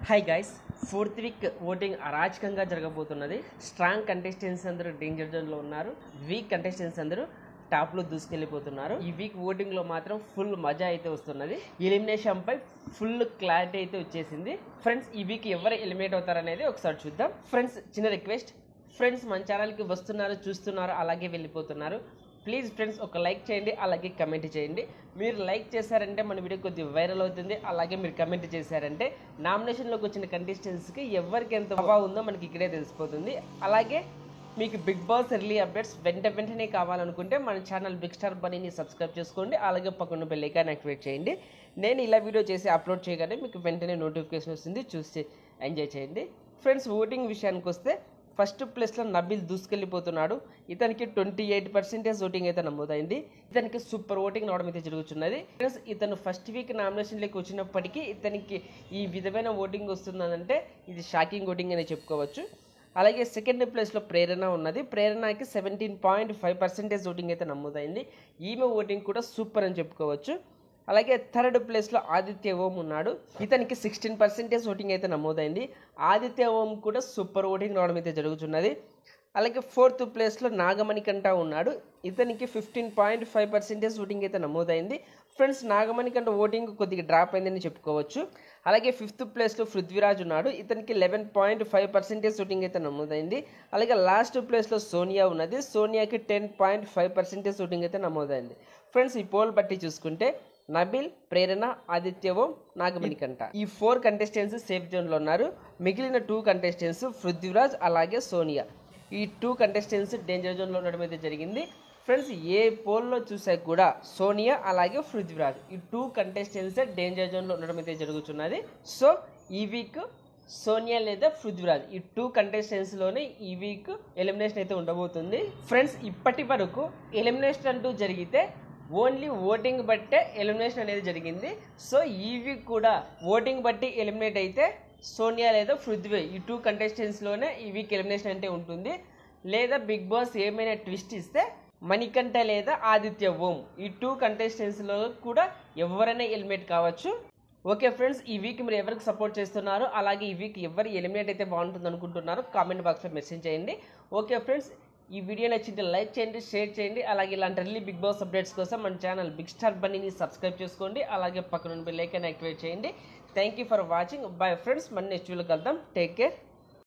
Hi guys, fourth week voting అరాచకంగా జరగబోతున్నది. Strong contestants అందరూ డేంజర్ జోన్లో ఉన్నారు. వీక్ కంటెస్టెంట్స్ అందరూ టాప్లో దూసుకెళ్ళిపోతున్నారు. ఈ వీక్ ఓటింగ్లో మాత్రం ఫుల్ మజా అయితే వస్తున్నది. ఎలిమినేషన్పై ఫుల్ క్లారిటీ అయితే వచ్చేసింది. ఫ్రెండ్స్, ఈ వీక్ ఎవరు ఎలిమినేట్ అవుతారనేది ఒకసారి చూద్దాం. ఫ్రెండ్స్, చిన్న రిక్వెస్ట్, ఫ్రెండ్స్ మన ఛానల్కి వస్తున్నారు, చూస్తున్నారు, అలాగే వెళ్ళిపోతున్నారు. ప్లీజ్ ఫ్రెండ్స్ ఒక లైక్ చేయండి, అలాగే కమెంట్ చేయండి. మీరు లైక్ చేశారంటే మన వీడియో కొద్దిగా వైరల్ అవుతుంది. అలాగే మీరు కమెంట్ చేశారంటే నామినేషన్లోకి వచ్చిన కంటెస్టెంట్స్కి ఎవరికి ఎంత బాగుందో మనకి ఇక్కడే తెలిసిపోతుంది. అలాగే మీకు బిగ్ బాస్ ఎర్లీ అప్డేట్స్ వెంటనే కావాలనుకుంటే మన ఛానల్ బిగ్ స్టార్ బన్నీని సబ్స్క్రైబ్ చేసుకోండి. అలాగే పక్కన బెల్ ఐకాన్ యాక్టివేట్ చేయండి. నేను ఇలా వీడియో చేసి అప్లోడ్ చేయగానే మీకు వెంటనే నోటిఫికేషన్ వస్తుంది, చూసి ఎంజాయ్ చేయండి. ఫ్రెండ్స్, ఓటింగ్ విషయానికి వస్తే ఫస్ట్ ప్లేస్లో నబీల్ దూసుకెళ్ళిపోతున్నాడు. ఇతనికి 28% ఓటింగ్ అయితే నమోదైంది. ఇతనికి సూపర్ ఓటింగ్ రావడం అయితే జరుగుతున్నది. ఫ్రెండ్స్, ఇతను ఫస్ట్ వీక్ నామినేషన్లోకి వచ్చినప్పటికీ ఇతనికి ఈ విధమైన ఓటింగ్ వస్తుందంటే ఇది షాకింగ్ ఓటింగ్ అనే చెప్పుకోవచ్చు. అలాగే సెకండ్ ప్లేస్లో ప్రేరణ ఉన్నది. ప్రేరణకి 17.5% ఓటింగ్ అయితే నమోదైంది. ఈమె ఓటింగ్ కూడా సూపర్ అని చెప్పుకోవచ్చు. అలాగే థర్డ్ ప్లేస్లో ఆదిత్య ఓం ఉన్నాడు. ఇతనికి 16% ఓటింగ్ అయితే నమోదైంది. ఆదిత్య ఓం కూడా సూపర్ ఓటింగ్ రావడం అయితే జరుగుతున్నది. అలాగే ఫోర్త్ ప్లేస్లో నాగమణికంఠ ఉన్నాడు. ఇతనికి 15.5% ఓటింగ్ అయితే నమోదైంది. ఫ్రెండ్స్, నాగమణికంఠ ఓటింగ్ కొద్దిగా డ్రాప్ అయిందని చెప్పుకోవచ్చు. అలాగే ఫిఫ్త్ ప్లేస్లో పృథ్వీరాజ్ ఉన్నాడు. ఇతనికి 11.5% ఓటింగ్ అయితే నమోదైంది. అలాగే లాస్ట్ ప్లేస్లో సోనియా ఉన్నది. సోనియాకి 10.5% ఓటింగ్ అయితే నమోదైంది. ఫ్రెండ్స్, ఈ పోల్ బట్టి చూసుకుంటే నబీల్, ప్రేరణ, ఆదిత్య ఓం, నాగమణికంఠ ఈ 4 కంటెస్టెంట్స్ సేఫ్ జోన్లో ఉన్నారు. మిగిలిన 2 కంటెస్టెంట్స్ పృథ్వీరాజ్ అలాగే సోనియా, ఈ 2 కంటెస్టెంట్స్ డేంజర్ జోన్లో ఉండడం అయితే జరిగింది. ఫ్రెండ్స్, ఏ పోల్లో చూసా కూడా సోనియా అలాగే పృథ్వీరాజ్ ఈ 2 కంటెస్టెంట్స్ డేంజర్ జోన్లో ఉండడం అయితే జరుగుతున్నది. సో ఈ వీక్ సోనియా లేదా పృథ్వీరాజ్ ఈ 2 కంటెస్టెంట్స్లోనే ఈ వీక్ ఎలిమినేషన్ అయితే ఉండబోతుంది. ఫ్రెండ్స్, ఇప్పటి వరకు ఎలిమినేషన్ అంటూ జరిగితే ఓన్లీ ఓటింగ్ బట్టే ఎలిమినేషన్ అనేది జరిగింది. సో ఈ వీక్ కూడా ఓటింగ్ బట్టి ఎలిమినేట్ అయితే సోనియా లేదా పృథ్వీ ఈ 2 కంటెస్టెంట్స్లోనే ఈ వీక్ ఎలిమినేషన్ అంటే ఉంటుంది. లేదా బిగ్ బాస్ ఏమైనా ట్విస్ట్ ఇస్తే మణికంఠ లేదా ఆదిత్య ఓం ఈ 2 కంటెస్టెంట్స్లో కూడా ఎవరైనా ఎలిమినేట్ కావచ్చు. ఓకే ఫ్రెండ్స్, ఈ వీక్ మీరు ఎవరికి సపోర్ట్ చేస్తున్నారు, అలాగే ఈ వీక్ ఎవరు ఎలిమినేట్ అయితే బాగుంటుంది అనుకుంటున్నారు కామెంట్ బాక్స్లో మెసేజ్ చేయండి. ఓకే ఫ్రెండ్స్, ఈ వీడియో నచ్చింటే లైక్ చేయండి, షేర్ చేయండి. అలాగే ఇలాంటి ఎర్లీ బిగ్ బాస్ అప్డేట్స్ కోసం మన ఛానల్ బిగ్ స్టార్ బన్నీని సబ్స్క్రైబ్ చేసుకోండి. అలాగే పక్కన బెల్ ఐకాన్ యాక్టివేట్ చేయండి. Thank you for watching. Bye friends, మన నెక్స్ట్ వీడియోలో కలుద్దాం. Take care.